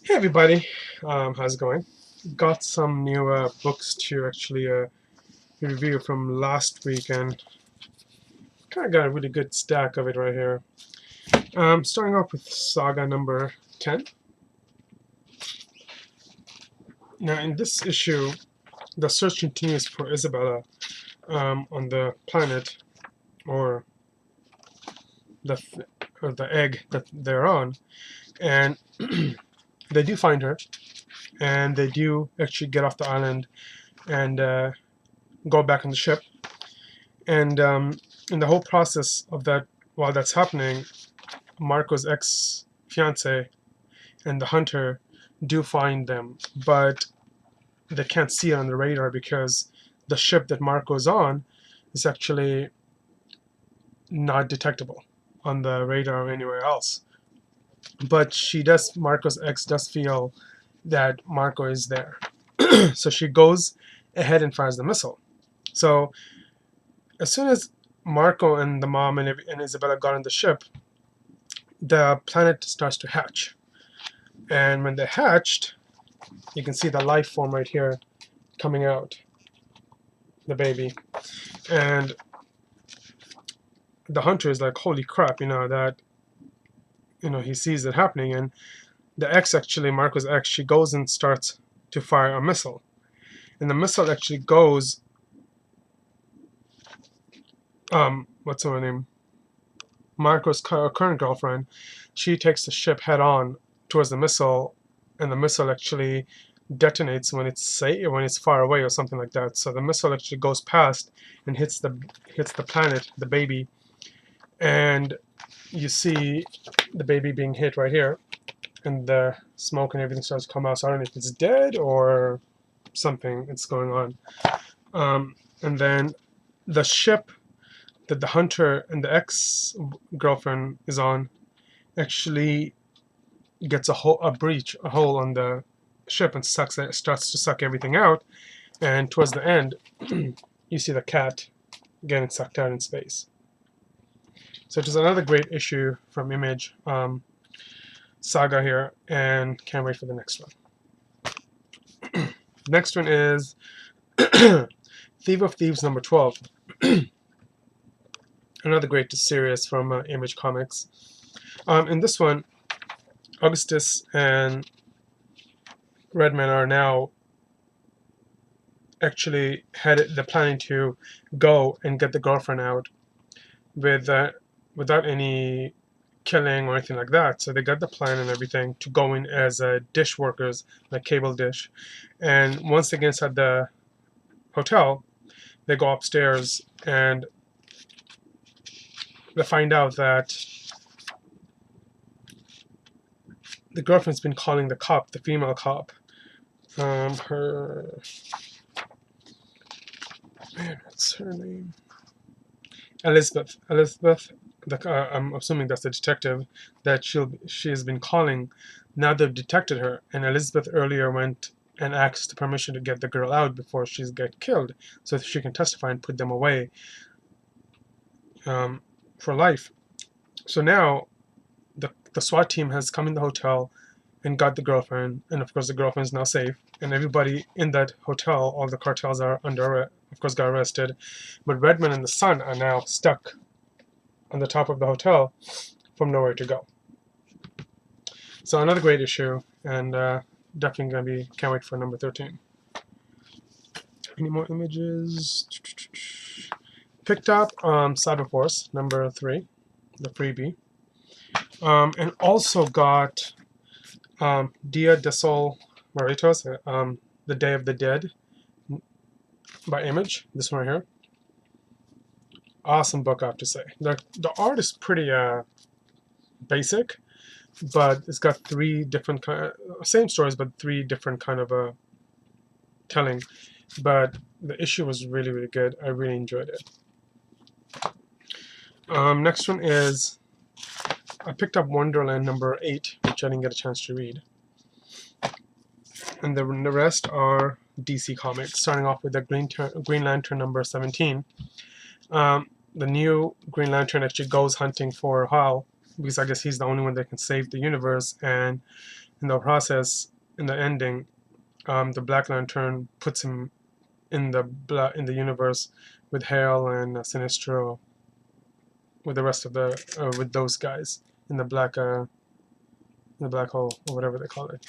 Hey everybody, how's it going? Got some new books to actually review from last week, and kind of got a really good stack of it right here. Starting off with Saga number 10. Now, in this issue, the search continues for Isabella on the planet, or the or the egg that they're on, and they do find her, and they do actually get off the island and go back on the ship. And in the whole process of that, while that's happening, Marco's ex-fiance and the hunter do find them, but they can't see it on the radar because the ship that Marco's on is actually not detectable on the radar or anywhere else. But Marco's ex does feel that Marco is there. So she goes ahead and fires the missile. So as soon as Marco and the mom and Isabella got on the ship, the planet starts to hatch. And when they hatched, you can see the life form right here coming out, the baby. And the hunter is like, holy crap, he sees it happening. And the ex, actually, Marco's ex, she goes and starts to fire a missile. And the missile actually goes, what's her name? Marco's current girlfriend, she takes the ship head on towards the missile, and the missile actually detonates when it's far away or something like that. So the missile actually goes past and hits the planet, the baby, and you see the baby being hit right here, and the smoke and everything starts to come out. So I don't know if it's dead or something that's going on. And then the ship that the hunter and the ex-girlfriend is on actually gets a hole on the ship and starts to suck everything out. And towards the end, you see the cat getting sucked out in space. So it is another great issue from Image Saga here, and can't wait for the next one. Next one is Thief of Thieves number 12. Another great series from Image Comics. In this one, Augustus and Redman are now actually they're planning to go and get the girlfriend out without any killing or anything like that. So they got the plan and everything to go in as dish workers, like cable dish. And once they get inside the hotel, they go upstairs and they find out that the girlfriend's been calling the cop, the female cop. What's her name? Elizabeth. I'm assuming that's the detective that she has been calling. Now they've detected her, and Elizabeth earlier went and asked permission to get the girl out before she's get killed, so that she can testify and put them away for life. So now the SWAT team has come in the hotel and got the girlfriend, and of course the girlfriend is now safe, and everybody in that hotel, all the cartels are of course got arrested, but Redman and the son are now stuck on the top of the hotel from nowhere to go. So another great issue, and definitely gonna be, can't wait for number 13. Any more images? Picked up Cyberforce number 3, the freebie, and also got Dia de Sol Muertos, The Day of the Dead by Image. This one right here. Awesome book, I have to say. The art is pretty basic, but it's got 3 different same stories, but 3 different kind of telling. But the issue was really, really good. I really enjoyed it. Next one is, I picked up Wonderland number 8, which I didn't get a chance to read. And the rest are DC comics, starting off with the Green Lantern number 17. The new Green Lantern actually goes hunting for Hal, because I guess he's the only one that can save the universe, and in the process, in the ending, the Black Lantern puts him in the universe with Hale and Sinestro, with the rest of the with those guys in the black hole or whatever they call it.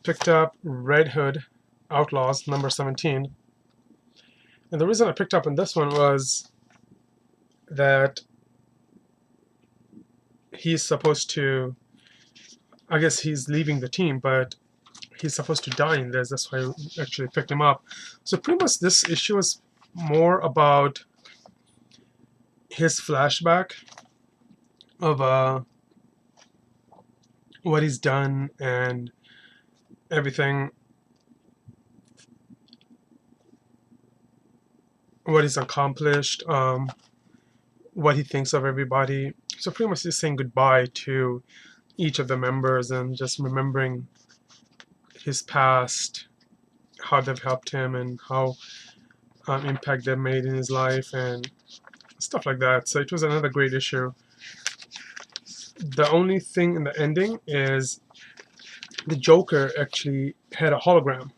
Picked up Red Hood Outlaws number 17, and the reason I picked up on this one was that he's supposed to, I guess he's leaving the team, but he's supposed to die in this. That's why I actually picked him up. So pretty much this issue is more about his flashback of what he's done and everything, what he's accomplished, what he thinks of everybody. So pretty much just saying goodbye to each of the members and just remembering his past, how they've helped him, and how impact they've made in his life and stuff like that. So it was another great issue. The only thing in the ending is the Joker actually had a hologram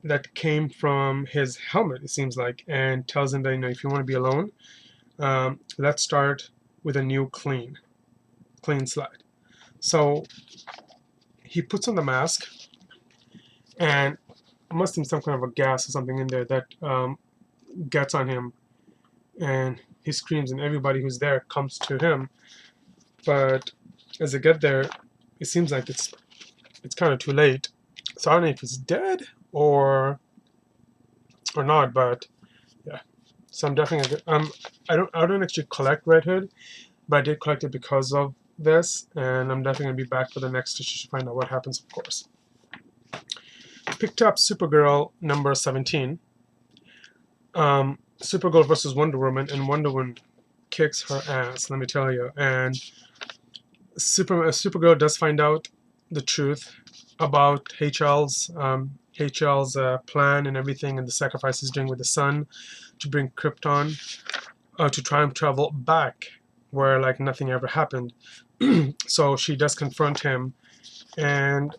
that came from his helmet, it seems like, and tells him that, you know, if you want to be alone, let's start with a new clean slate. So he puts on the mask, and it must be some kind of a gas or something in there that gets on him, and he screams, and everybody who's there comes to him. But as they get there, it seems like it's kind of too late. So I don't know if he's dead or not, but yeah. So I'm definitely I don't actually collect Red Hood, but I did collect it because of this, and I'm definitely gonna be back for the next issue to find out what happens, of course. Picked up SuperGurl number 17. SuperGirl versus Wonder Woman, and Wonder Woman kicks her ass, let me tell you. And SuperGirl does find out the truth about HL's plan and everything, and the sacrifice he's doing with the sun to bring Krypton, to try and travel back where like nothing ever happened. So she does confront him, and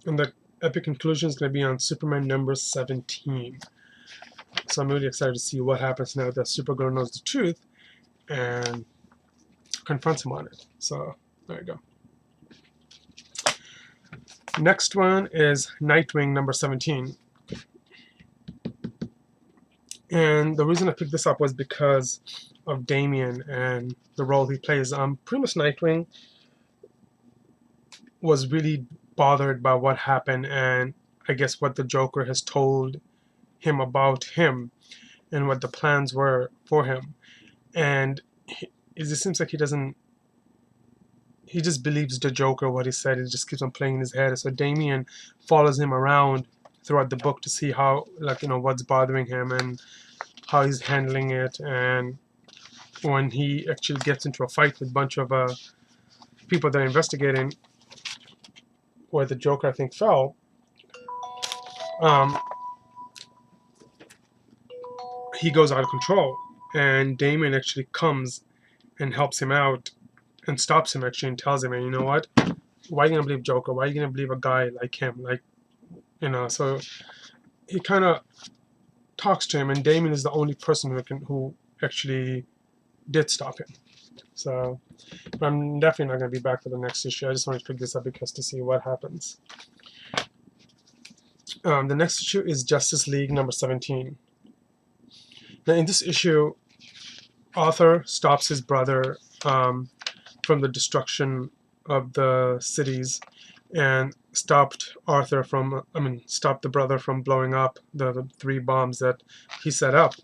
the epic conclusion is going to be on Superman number 17. So I'm really excited to see what happens now that Supergirl knows the truth and confronts him on it. So there you go. Next one is Nightwing number 17. And the reason I picked this up was because of Damian and the role he plays. Pretty much Nightwing was really bothered by what happened, and I guess what the Joker has told him about him and what the plans were for him. And it seems like he just believes the Joker, what he said. It just keeps on playing in his head. So Damian follows him around throughout the book to see how, like, you know, what's bothering him and how he's handling it. And when he actually gets into a fight with a bunch of people that are investigating where the Joker, I think, fell, he goes out of control, and Damian actually comes and helps him out and stops him actually and tells him, and you know what, why are you gonna believe Joker? Why are you gonna believe a guy like him? Like, you know, so he kind of talks to him, and Damian is the only person who actually did stop him. So, but I'm definitely not gonna be back for the next issue. I just wanted to pick this up because to see what happens. The next issue is Justice League number 17. Now in this issue, Arthur stops his brother from the destruction of the cities, and stopped the brother from blowing up the 3 bombs that he set up.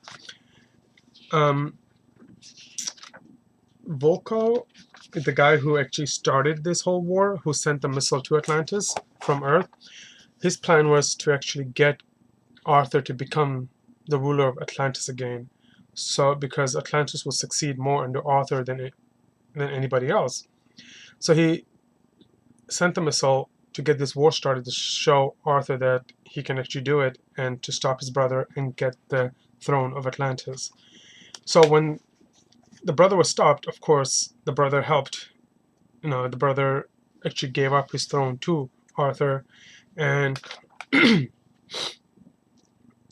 Volko, the guy who actually started this whole war, who sent the missile to Atlantis from Earth, his plan was to actually get Arthur to become the ruler of Atlantis again. So because Atlantis will succeed more under Arthur than anybody else. So he sent the missile to get this war started, to show Arthur that he can actually do it, and to stop his brother and get the throne of Atlantis. So when the brother was stopped, of course, the brother helped. The brother actually gave up his throne to Arthur and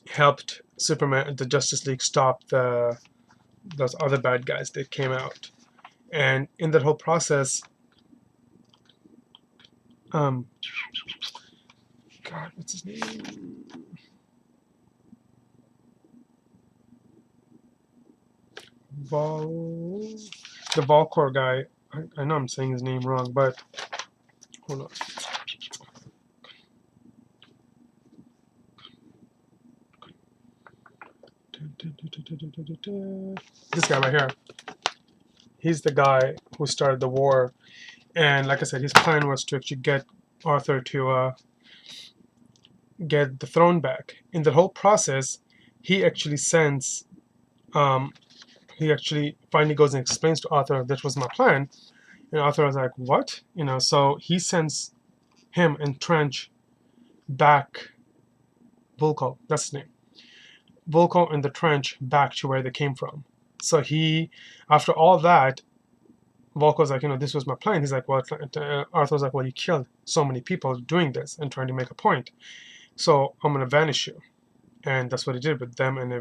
helped Superman, the Justice League, stop those other bad guys that came out. And in that whole process, God, what's his name? The Volcor guy. I know I'm saying his name wrong, but hold on. This guy right here. He's the guy who started the war, and like I said, his plan was to actually get Arthur to get the throne back. In the whole process, he actually sends. He actually finally goes and explains to Arthur that was my plan, and Arthur was like, "What?" So he sends him and Trench back. Volko, that's his name. Volko and the Trench back to where they came from. So he, after all that, Volko's like, this was my plan. He's like, well, Arthur's like, well, you killed so many people doing this and trying to make a point. So I'm going to vanish you. And that's what he did with them and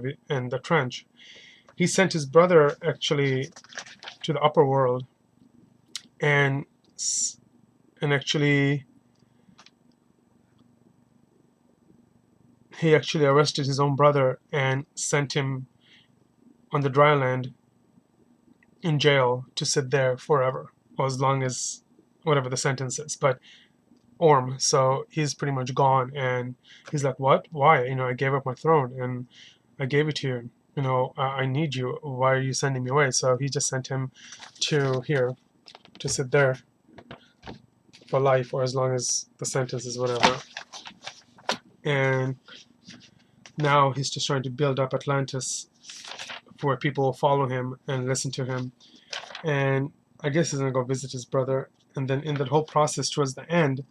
the Trench. He sent his brother actually to the upper world and actually he actually arrested his own brother and sent him on the dry land in jail to sit there forever, or as long as whatever the sentence is. But Orm, so he's pretty much gone, and he's like, what? Why? I gave up my throne and I gave it to you. I need you. Why are you sending me away? So he just sent him to here to sit there for life, or as long as the sentence is whatever. And now he's just trying to build up Atlantis where people will follow him and listen to him. And I guess he's gonna go visit his brother. And then in that whole process, towards the end,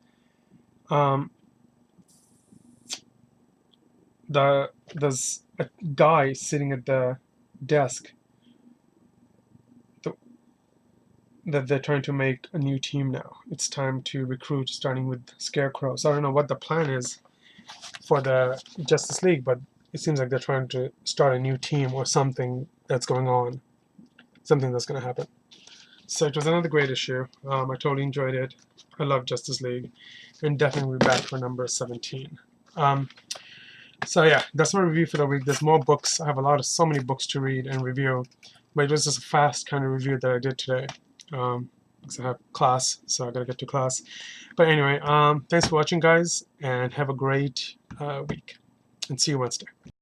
there's a guy sitting at the desk that they're trying to make a new team now. It's time to recruit, starting with Scarecrow. So I don't know what the plan is for the Justice League, but it seems like they're trying to start a new team or something that's going on, something that's going to happen. So it was another great issue. I totally enjoyed it. I love Justice League, and definitely be back for number 17. So yeah, that's my review for the week. There's more books. I have so many books to read and review, but it was just a fast kind of review that I did today. Because I have class, so I gotta get to class. But anyway, thanks for watching, guys, and have a great week. And see you Wednesday.